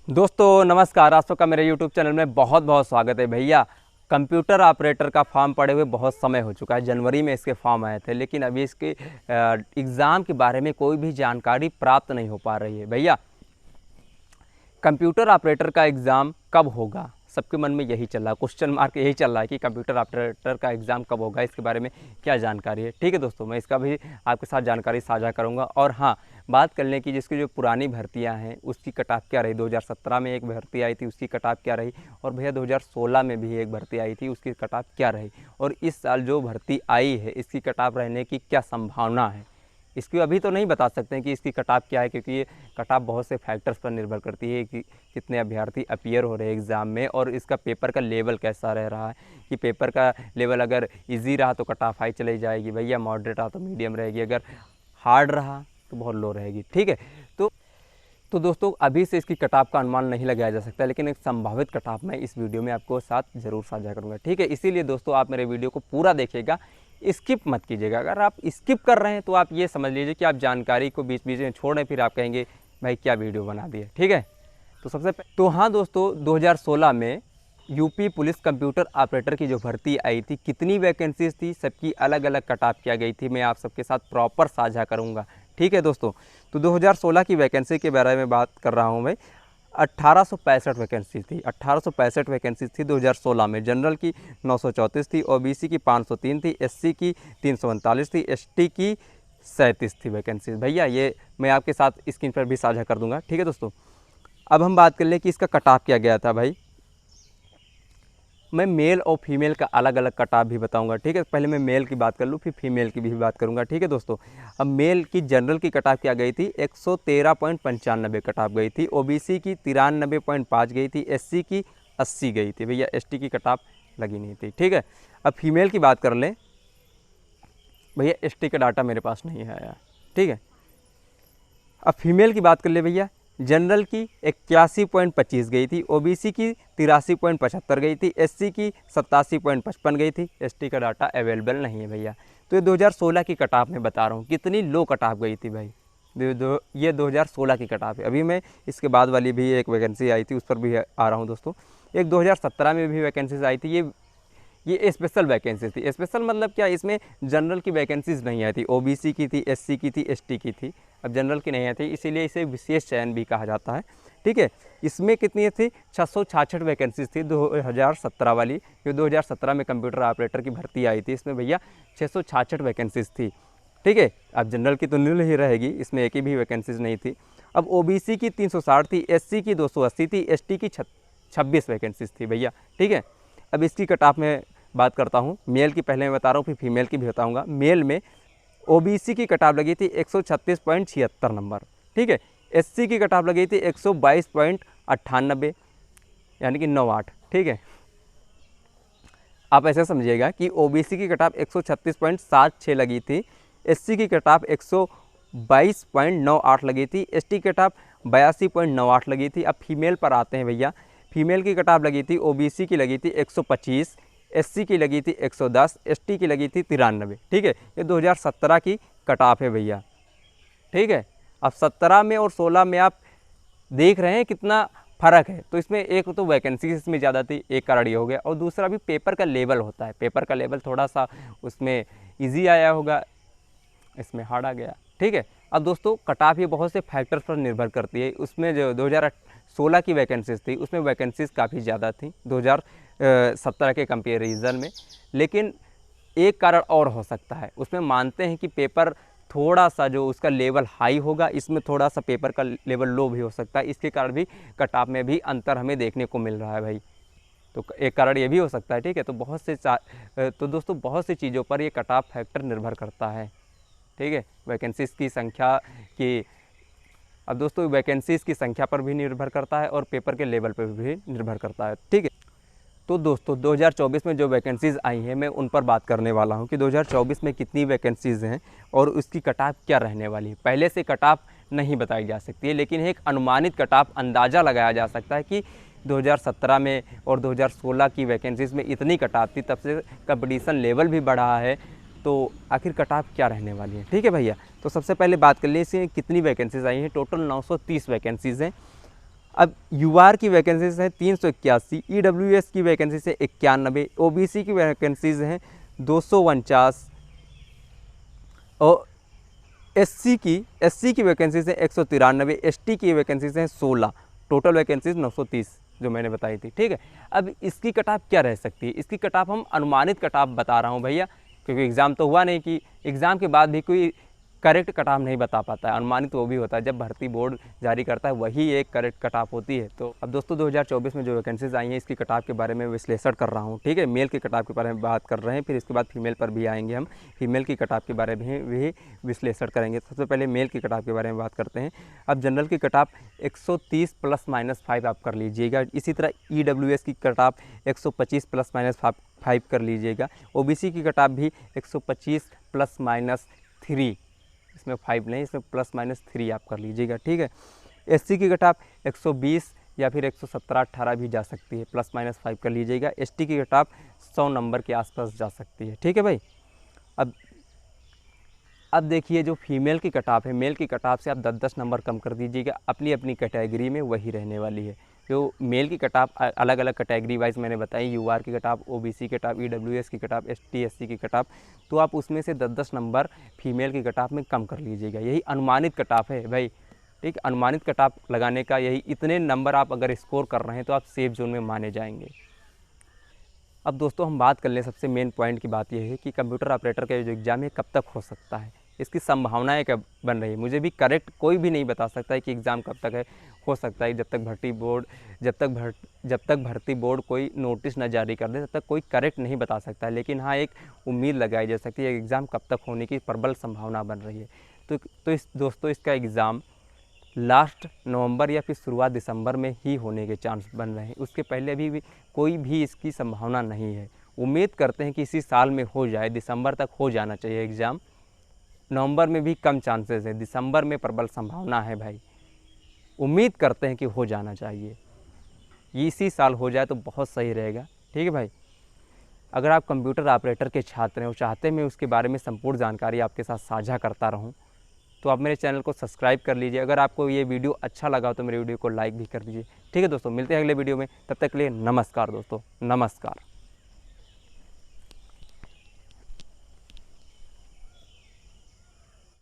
दोस्तों नमस्कार, आप सबका मेरे YouTube चैनल में बहुत बहुत स्वागत है। भैया, कंप्यूटर ऑपरेटर का फॉर्म पड़े हुए बहुत समय हो चुका है। जनवरी में इसके फॉर्म आए थे, लेकिन अभी इसके एग्ज़ाम के बारे में कोई भी जानकारी प्राप्त नहीं हो पा रही है। भैया, कंप्यूटर ऑपरेटर का एग्ज़ाम कब होगा? सबके मन में यही चल रहा है, क्वेश्चन मार्क यही चल रहा है कि कंप्यूटर ऑपरेटर का एग्ज़ाम कब होगा, इसके बारे में क्या जानकारी है। ठीक है दोस्तों, मैं इसका भी आपके साथ जानकारी साझा करूंगा। और हाँ, बात करने की जिसकी जो पुरानी भर्तियां हैं उसकी कट ऑफ क्या रही। 2017 में एक भर्ती आई थी, उसकी कट ऑफ क्या रही। और भैया 2016 में भी एक भर्ती आई थी, उसकी कट ऑफ क्या रही। और इस साल जो भर्ती आई है इसकी कट ऑफ रहने की क्या संभावना है। इसकी अभी तो नहीं बता सकते हैं कि इसकी कट ऑफ क्या है, क्योंकि ये कट ऑफ बहुत से फैक्टर्स पर निर्भर करती है कि कितने अभ्यर्थी अपीयर हो रहे हैं एग्ज़ाम में, और इसका पेपर का लेवल कैसा रह रहा है। कि पेपर का लेवल अगर इजी रहा तो कट ऑफ हाई चली जाएगी भैया, मॉडरेट रहा तो मीडियम रहेगी, अगर हार्ड रहा तो बहुत लो रहेगी। ठीक है, तो दोस्तों अभी से इसकी कट ऑफ का अनुमान नहीं लगाया जा सकता, लेकिन एक संभावित कट ऑफ मैं इस वीडियो में आपको साथ ज़रूर साझा करूंगा। ठीक है, इसीलिए दोस्तों आप मेरे वीडियो को पूरा देखिएगा, स्किप मत कीजिएगा। अगर आप स्किप कर रहे हैं तो आप ये समझ लीजिए कि आप जानकारी को बीच बीच में छोड़ रहे हैं, फिर आप कहेंगे भाई क्या वीडियो बना दिया। ठीक है, तो हाँ दोस्तों, 2016 में यूपी पुलिस कंप्यूटर ऑपरेटर की जो भर्ती आई थी, कितनी वैकेंसीज थी, सबकी अलग अलग कट ऑफ किया गई थी, मैं आप सबके साथ प्रॉपर साझा करूंगा। ठीक है दोस्तों, तो 2016 की वैकेंसी के बारे में बात कर रहा हूं मैं। 1865 वैकेंसी थी, 1865 वैकेंसी थी 2016 में। जनरल की 934 थी, ओबीसी की 503 थी, एससी की 339 थी, एसटी की 37 थी वैकेंसी। भैया ये मैं आपके साथ स्क्रीन पर भी साझा कर दूंगा। ठीक है दोस्तों, अब हम बात कर लें कि इसका कट ऑफ क्या गया था। भाई मैं मेल और फीमेल का अलग अलग कट ऑफ भी बताऊंगा। ठीक है, पहले मैं मेल की बात कर लूँ, फिर फीमेल की भी बात करूंगा। ठीक है दोस्तों, अब मेल की जनरल की कट ऑफ क्या गई थी, 113.95 कट ऑफ गई थी। ओबीसी की 93.5 गई थी, एससी की 80 गई थी। भैया एसटी की कट ऑफ लगी नहीं थी। ठीक है, अब फीमेल की बात कर लें। भैया एसटी का डाटा मेरे पास नहीं आया। ठीक है, अब फीमेल की बात कर ले भैया। जनरल की 81.25 गई थी, ओबीसी की 83.75 गई थी, एससी की 87.55 गई थी, एसटी का डाटा अवेलेबल नहीं है भैया। तो ये 2016 की कट ऑफ मैं बता रहा हूँ, कितनी लो कट ऑफ गई थी भाई। ये 2016 की कट ऑफ है। अभी मैं इसके बाद वाली भी एक वैकेंसी आई थी उस पर भी आ रहा हूँ दोस्तों। एक 2017 में भी वैकेंसीज आई थी, ये स्पेशल वैकेंसी थी। स्पेशल मतलब क्या, इसमें जनरल की वैकेंसीज नहीं आई थी, ओबीसी की थी, एससी की थी, एसटी की थी। अब जनरल की नहीं आई थी, इसीलिए इसे विशेष चयन भी कहा जाता है। ठीक है, इसमें कितनी थी, 666 वैकेंसीज थी 2017 वाली, जो 2017 में कंप्यूटर ऑपरेटर की भर्ती आई थी। इसमें भैया 666 वैकेंसीज थी। ठीक है, अब जनरल की तो नील ही रहेगी, इसमें एक ही भी वैकेंसीज नहीं थी। अब ओबीसी की 360 थी, एससी की 280 थी, एसटी की 26 वैकेंसीज थी भैया। ठीक है, अब इसकी कट ऑफ में बात करता हूँ। मेल की पहले मैं बता रहा हूँ, फिर फीमेल की भी बताऊँगा। मेल में ओबीसी की कट ऑफ लगी थी 136.76 नंबर। ठीक है, एससी की कट ऑफ लगी थी 122.98, यानी कि 98। ठीक है, आप ऐसे समझिएगा कि ओबीसी की कट ऑफ 136.76 लगी थी, एससी की कट ऑफ 122.98 लगी थी, एसटी की कट ऑफ 82.98 लगी थी। अब फीमेल पर आते हैं भैया। फीमेल की कट ऑफ लगी थी, ओबीसी की लगी थी 125, एससी की लगी थी 110, एसटी की लगी थी 93। ठीक है, ये 2017 की कट ऑफ है भैया। ठीक है, अब 17 में और 16 में आप देख रहे हैं कितना फ़र्क है। तो इसमें एक तो वैकेंसी इसमें ज़्यादा थी, एक कारण ये हो गया, और दूसरा भी पेपर का लेवल होता है। पेपर का लेवल थोड़ा सा उसमें ईजी आया होगा, इसमें हार्ड आ गया। ठीक है, अब दोस्तों कट ऑफ ये बहुत से फैक्टर्स पर निर्भर करती है। उसमें जो 2016 की वैकेंसीज थी, उसमें वैकेंसीज काफ़ी ज़्यादा थी 2017 के कंपेरिजन में। लेकिन एक कारण और हो सकता है, उसमें मानते हैं कि पेपर थोड़ा सा जो उसका लेवल हाई होगा, इसमें थोड़ा सा पेपर का लेवल लो भी हो सकता है। इसके कारण भी कट ऑफ में भी अंतर हमें देखने को मिल रहा है भाई। तो एक कारण ये भी हो सकता है। ठीक है, तो दोस्तों बहुत सी चीज़ों पर ये कट ऑफ फैक्टर निर्भर करता है। ठीक है, वैकेंसीज़ की संख्या की, अब दोस्तों वैकेंसीज़ की संख्या पर भी निर्भर करता है और पेपर के लेवल पर भी निर्भर करता है। ठीक है, तो दोस्तों 2024 में जो वैकेंसीज़ आई हैं मैं उन पर बात करने वाला हूं कि 2024 में कितनी वैकेंसीज़ हैं और उसकी कट ऑफ क्या रहने वाली है। पहले से कट ऑफ नहीं बताई जा सकती है, लेकिन एक अनुमानित कट ऑफ अंदाज़ा लगाया जा सकता है कि 2017 में और 2016 की वैकेंसीज़ में इतनी कट ऑफ थी, तब से कंपटीशन लेवल भी बढ़ा है। तो आखिर कट ऑफ क्या रहने वाली है। ठीक है भैया, तो सबसे पहले बात कर लें इसमें कितनी वैकेंसीज़ आई हैं। टोटल 930 वैकेंसीज़ हैं। अब यूआर की वैकेंसीज हैं 381, ईडब्ल्यूएस की वैकेंसीज है 91, ओबीसी की वैकेंसीज हैं 249 और एससी की वैकेंसीज है 193, एसटी की वैकेंसीज हैं 16, टोटल वैकेंसीज 930 जो मैंने बताई थी। ठीक है, अब इसकी कट ऑफ क्या रह सकती है? इसकी कट ऑफ हम अनुमानित कट ऑफ बता रहा हूँ भैया, क्योंकि एग्ज़ाम तो हुआ नहीं, कि एग्ज़ाम के बाद भी कोई करेक्ट कट ऑफ नहीं बता पाता है। अनुमानित वो भी होता है, जब भर्ती बोर्ड जारी करता है वही एक करेक्ट कट ऑफ होती है। तो अब दोस्तों 2024 में जो वैकेंसीज आई हैं इसकी कट ऑफ के बारे में विश्लेषण कर रहा हूँ। ठीक है, मेल की कट ऑफ के बारे में बात कर रहे हैं, फिर इसके बाद फीमेल पर भी आएंगे हम, फीमेल की कट ऑफ के बारे में भी विश्लेषण करेंगे। सबसे पहले मेल की कट ऑफ के बारे में बात करते हैं। अब जनरल की कट ऑफ 130 ±5 आप कर लीजिएगा। इसी तरह ईडब्ल्यूएस की कट ऑफ 125 ±5 कर लीजिएगा। ओबीसी की कट ऑफ भी 125 ±3, इसमें 5 नहीं, इसमें ±3 आप कर लीजिएगा। ठीक है, एससी की कट ऑफ 120 या फिर 117-18 भी जा सकती है, ±5 कर लीजिएगा। एसटी की कट ऑफ 100 नंबर के आसपास जा सकती है। ठीक है भाई, अब देखिए जो फीमेल की कट ऑफ है, मेल की कट ऑफ से आप 10-10 नंबर कम कर दीजिएगा, अपनी अपनी कैटेगरी में वही रहने वाली है। जो मेल की कट ऑफ अलग अलग कैटेगरी वाइज मैंने बताई, यूआर की कट ऑफ, ओबीसी की कट ऑफ, ईडब्ल्यूएस की कट ऑफ, एसटी एससी की कट ऑफ, तो आप उसमें से 10-10 नंबर फीमेल की कट ऑफ में कम कर लीजिएगा। यही अनुमानित कट ऑफ है भाई। ठीक, अनुमानित कट ऑफ लगाने का यही, इतने नंबर आप अगर स्कोर कर रहे हैं तो आप सेफ जोन में माने जाएंगे। अब दोस्तों हम बात कर लें, सबसे मेन पॉइंट की बात यह है कि कंप्यूटर ऑपरेटर का जो एग्ज़ाम है कब तक हो सकता है, इसकी संभावनाएं कब बन रही है। मुझे भी करेक्ट कोई भी नहीं बता सकता है कि एग्ज़ाम कब तक है, हो सकता है जब तक भर्ती बोर्ड कोई नोटिस न जारी कर दे तब तक कोई करेक्ट नहीं बता सकता है। लेकिन हाँ, एक उम्मीद लगाई जा सकती है, एग्ज़ाम कब तक होने की प्रबल संभावना बन रही है। तो दोस्तों इसका एग्ज़ाम लास्ट नवंबर या फिर शुरुआत दिसंबर में ही होने के चांस बन रहे हैं। उसके पहले अभी भी कोई भी इसकी संभावना नहीं है। उम्मीद करते हैं कि इसी साल में हो जाए, दिसंबर तक हो जाना चाहिए एग्ज़ाम। नवंबर में भी कम चांसेस है, दिसंबर में प्रबल संभावना है भाई। उम्मीद करते हैं कि हो जाना चाहिए, इसी साल हो जाए तो बहुत सही रहेगा। ठीक है भाई, अगर आप कंप्यूटर ऑपरेटर के छात्र हैं और चाहते हैं मैं उसके बारे में संपूर्ण जानकारी आपके साथ साझा करता रहूं, तो आप मेरे चैनल को सब्सक्राइब कर लीजिए। अगर आपको ये वीडियो अच्छा लगा तो मेरे वीडियो को लाइक भी कर दीजिए। ठीक है दोस्तों, मिलते हैं अगले वीडियो में, तब तक के लिए नमस्कार दोस्तों, नमस्कार।